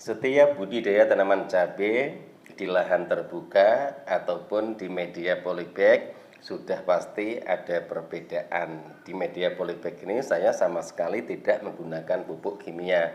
Setiap budidaya tanaman cabai di lahan terbuka ataupun di media polybag sudah pasti ada perbedaan. Di media polybag ini saya sama sekali tidak menggunakan pupuk kimia.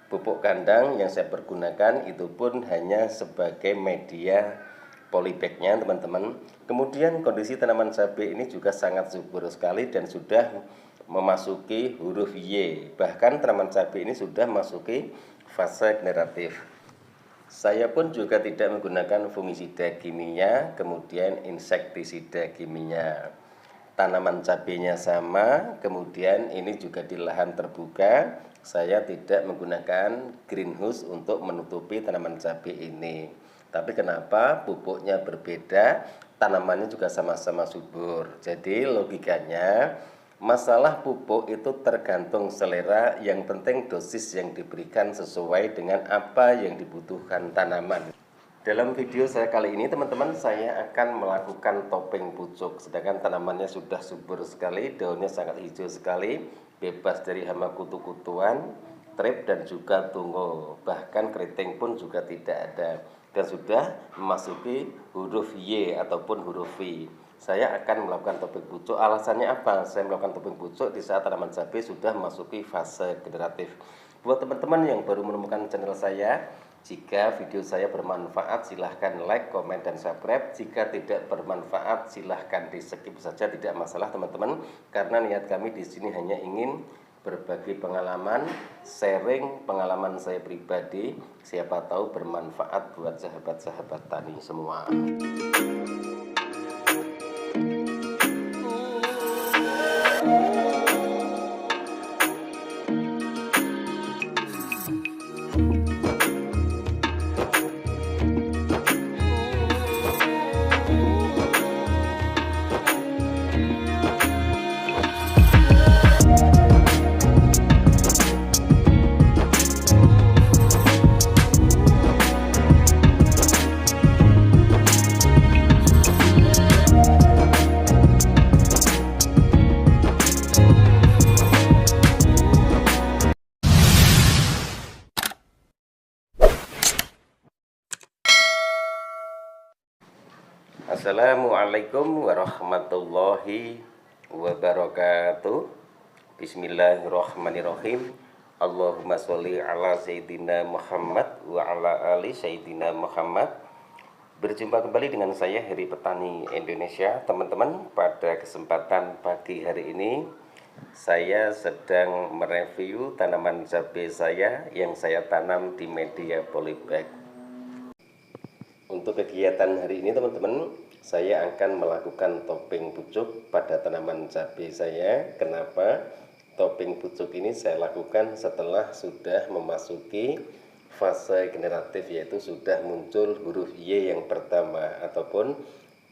Pupuk kandang yang saya pergunakan itu pun hanya sebagai media polybagnya teman-teman. Kemudian kondisi tanaman cabai ini juga sangat subur sekali dan sudah memasuki huruf Y. Bahkan tanaman cabai ini sudah memasuki fase generatif. Saya pun juga tidak menggunakan fungisida kimia, kemudian insektisida kimia. Tanaman cabenya sama, kemudian ini juga di lahan terbuka. Saya tidak menggunakan greenhouse untuk menutupi tanaman cabai ini. Tapi kenapa pupuknya berbeda, tanamannya juga sama-sama subur. Jadi logikanya masalah pupuk itu tergantung selera, yang penting dosis yang diberikan sesuai dengan apa yang dibutuhkan tanaman. Dalam video saya kali ini teman-teman, saya akan melakukan topeng pucuk. Sedangkan tanamannya sudah subur sekali, daunnya sangat hijau sekali, bebas dari hama kutu-kutuan, trip dan juga tungau. Bahkan keriting pun juga tidak ada. Dan sudah memasuki huruf Y ataupun huruf V. Saya akan melakukan topeng pucuk. Alasannya apa? Saya melakukan topeng pucuk di saat tanaman cabai sudah memasuki fase generatif. Buat teman-teman yang baru menemukan channel saya, jika video saya bermanfaat silahkan like, komen, dan subscribe. Jika tidak bermanfaat silahkan di skip saja, tidak masalah teman-teman. Karena niat kami di sini hanya ingin berbagi pengalaman, sharing pengalaman saya pribadi. Siapa tahu bermanfaat buat sahabat-sahabat tani semua. Assalamualaikum warahmatullahi wabarakatuh. Bismillahirrahmanirrahim. Allahumma sholli ala Sayyidina Muhammad wa ala ali Sayyidina Muhammad. Berjumpa kembali dengan saya Heri Petani Indonesia. Teman-teman, pada kesempatan pagi hari ini saya sedang mereview tanaman cabai saya yang saya tanam di media polybag. Untuk kegiatan hari ini teman-teman, saya akan melakukan topeng pucuk pada tanaman cabai saya. Kenapa? Topeng pucuk ini saya lakukan setelah sudah memasuki fase generatif, yaitu sudah muncul huruf Y yang pertama, ataupun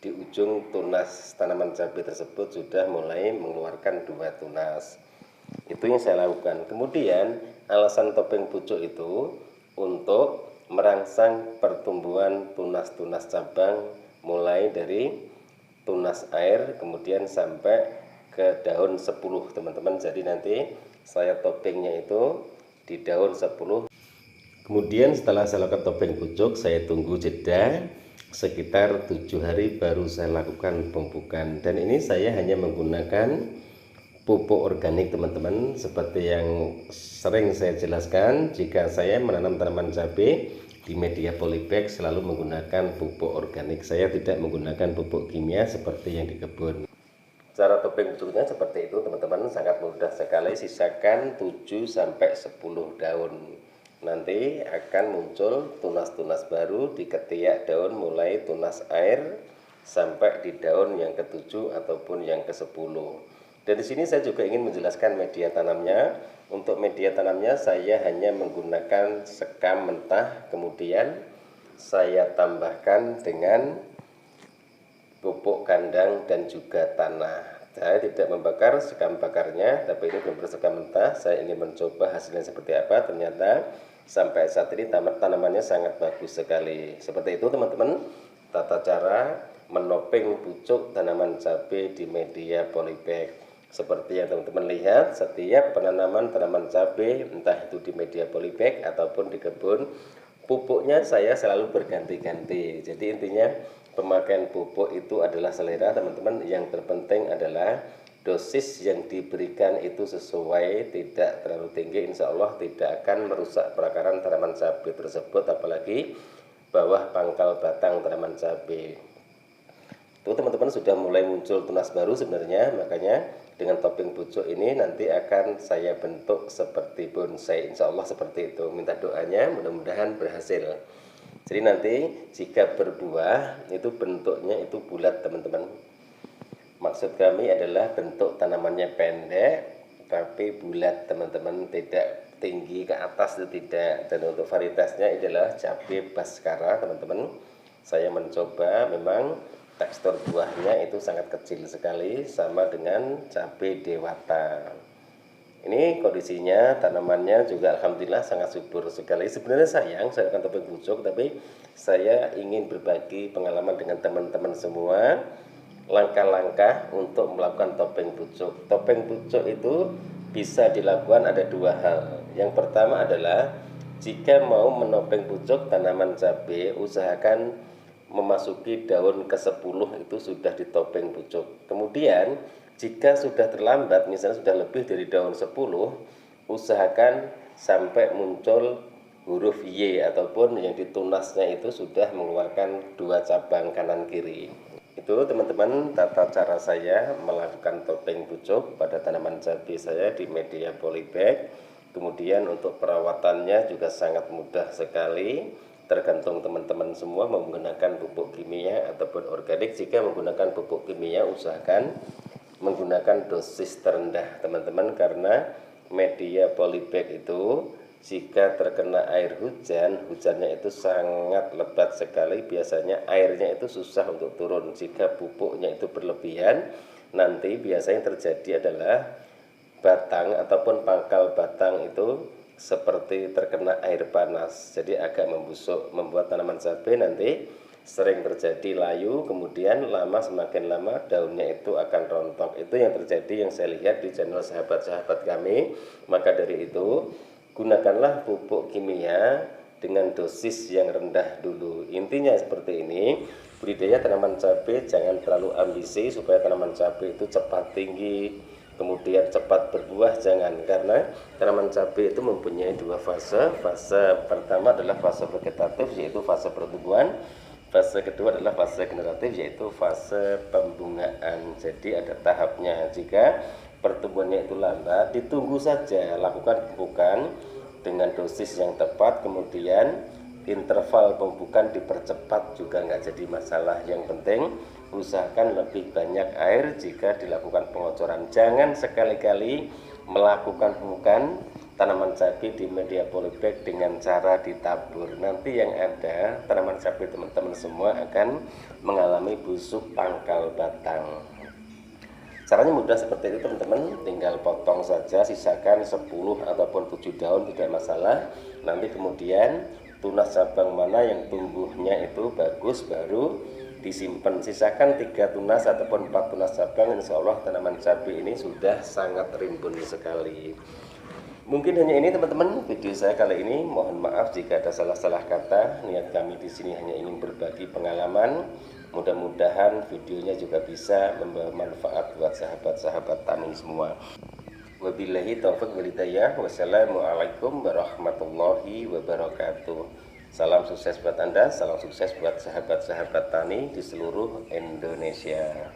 di ujung tunas tanaman cabai tersebut sudah mulai mengeluarkan 2 tunas. Itu yang saya lakukan. Kemudian alasan topeng pucuk itu untuk merangsang pertumbuhan tunas-tunas cabang, mulai dari tunas air kemudian sampai ke daun 10 teman-teman. Jadi nanti saya topengnya itu di daun 10. Kemudian setelah saya lakukan topeng pucuk, saya tunggu jeda sekitar 7 hari baru saya lakukan pemupukan. Dan ini saya hanya menggunakan pupuk organik teman-teman. Seperti yang sering saya jelaskan, jika saya menanam tanaman cabai di media polybag selalu menggunakan pupuk organik. Saya tidak menggunakan pupuk kimia seperti yang di kebun. Cara topeng pucuknya seperti itu teman-teman, sangat mudah sekali. Sisakan 7-10 daun. Nanti akan muncul tunas-tunas baru di ketiak daun, mulai tunas air sampai di daun yang ke-7 ataupun yang ke-10. Dan di sini saya juga ingin menjelaskan media tanamnya. Untuk media tanamnya saya hanya menggunakan sekam mentah, kemudian saya tambahkan dengan pupuk kandang dan juga tanah. Saya tidak membakar sekam bakarnya, tapi ini benar-benar sekam mentah. Saya ingin mencoba hasilnya seperti apa. Ternyata sampai saat ini tanamannya sangat bagus sekali. Seperti itu teman-teman, tata cara menopeng pucuk tanaman cabai di media polybag. Seperti yang teman-teman lihat, setiap penanaman tanaman cabai, entah itu di media polybag ataupun di kebun, pupuknya saya selalu berganti-ganti. Jadi intinya pemakaian pupuk itu adalah selera teman-teman. Yang terpenting adalah dosis yang diberikan itu sesuai, tidak terlalu tinggi. Insya Allah tidak akan merusak perakaran tanaman cabai tersebut, apalagi bawah pangkal batang tanaman cabai. Itu teman-teman sudah mulai muncul tunas baru sebenarnya, makanya dengan topping pucuk ini nanti akan saya bentuk seperti bonsai, insya Allah seperti itu. Minta doanya, mudah-mudahan berhasil. Jadi nanti jika berbuah itu bentuknya itu bulat teman-teman. Maksud kami adalah bentuk tanamannya pendek tapi bulat teman-teman, tidak tinggi ke atas, itu tidak. Dan untuk varietasnya adalah cabai Baskara teman-teman. Saya mencoba, memang tekstur buahnya itu sangat kecil sekali, sama dengan cabai Dewata. Ini kondisinya, tanamannya juga alhamdulillah sangat subur sekali. Sebenarnya sayang saya akan topeng pucuk, tapi saya ingin berbagi pengalaman dengan teman-teman semua, langkah-langkah untuk melakukan topeng pucuk. Topeng pucuk itu bisa dilakukan ada dua hal. Yang pertama adalah jika mau menopeng pucuk tanaman cabai, usahakan memasuki daun ke-10 itu sudah ditopeng pucuk. Kemudian jika sudah terlambat, misalnya sudah lebih dari daun 10, usahakan sampai muncul huruf Y ataupun yang ditunasnya itu sudah mengeluarkan 2 cabang kanan kiri. Itu teman-teman tata cara saya melakukan topeng pucuk pada tanaman cabai saya di media polybag. Kemudian untuk perawatannya juga sangat mudah sekali, tergantung teman-teman semua mau menggunakan pupuk kimia ataupun organik. Jika menggunakan pupuk kimia, usahakan menggunakan dosis terendah teman-teman, karena media polybag itu jika terkena air hujan, hujannya itu sangat lebat sekali, biasanya airnya itu susah untuk turun. Jika pupuknya itu berlebihan, nanti biasanya terjadi adalah batang ataupun pangkal batang itu seperti terkena air panas, jadi agak membusuk, membuat tanaman cabai nanti sering terjadi layu, kemudian semakin lama daunnya itu akan rontok. Itu yang terjadi, yang saya lihat di channel sahabat-sahabat kami. Maka dari itu gunakanlah pupuk kimia dengan dosis yang rendah dulu. Intinya seperti ini, budidaya tanaman cabai jangan terlalu ambisi supaya tanaman cabai itu cepat tinggi, kemudian cepat berbuah, jangan. Karena tanaman cabai itu mempunyai 2 fase. Fase pertama adalah fase vegetatif, yaitu fase pertumbuhan. Fase kedua adalah fase generatif, yaitu fase pembungaan. Jadi ada tahapnya. Jika pertumbuhannya itu lambat, ditunggu saja, lakukan pemupukan dengan dosis yang tepat, kemudian interval pemupukan dipercepat juga nggak jadi masalah. Yang penting usahakan lebih banyak air jika dilakukan pengocoran. Jangan sekali-kali melakukan pemupukan tanaman cabai di media polybag dengan cara ditabur. Nanti yang ada tanaman cabai teman-teman semua akan mengalami busuk pangkal batang. Caranya mudah seperti itu teman-teman, tinggal potong saja, sisakan 10 ataupun 7 daun tidak masalah. Nanti kemudian tunas cabang mana yang tumbuhnya itu bagus baru disimpan. Sisakan 3 tunas ataupun 4 tunas cabang, insya Allah tanaman cabai ini sudah sangat rimbun sekali. Mungkin hanya ini teman-teman video saya kali ini. Mohon maaf jika ada salah-salah kata. Niat kami di sini hanya ingin berbagi pengalaman. Mudah-mudahan videonya juga bisa membawa manfaat buat sahabat-sahabat tani semua. Wabillahi taufiq wal hidayah. Wassalamualaikum warahmatullahi wabarakatuh. Salam sukses buat Anda, salam sukses buat sahabat-sahabat tani di seluruh Indonesia.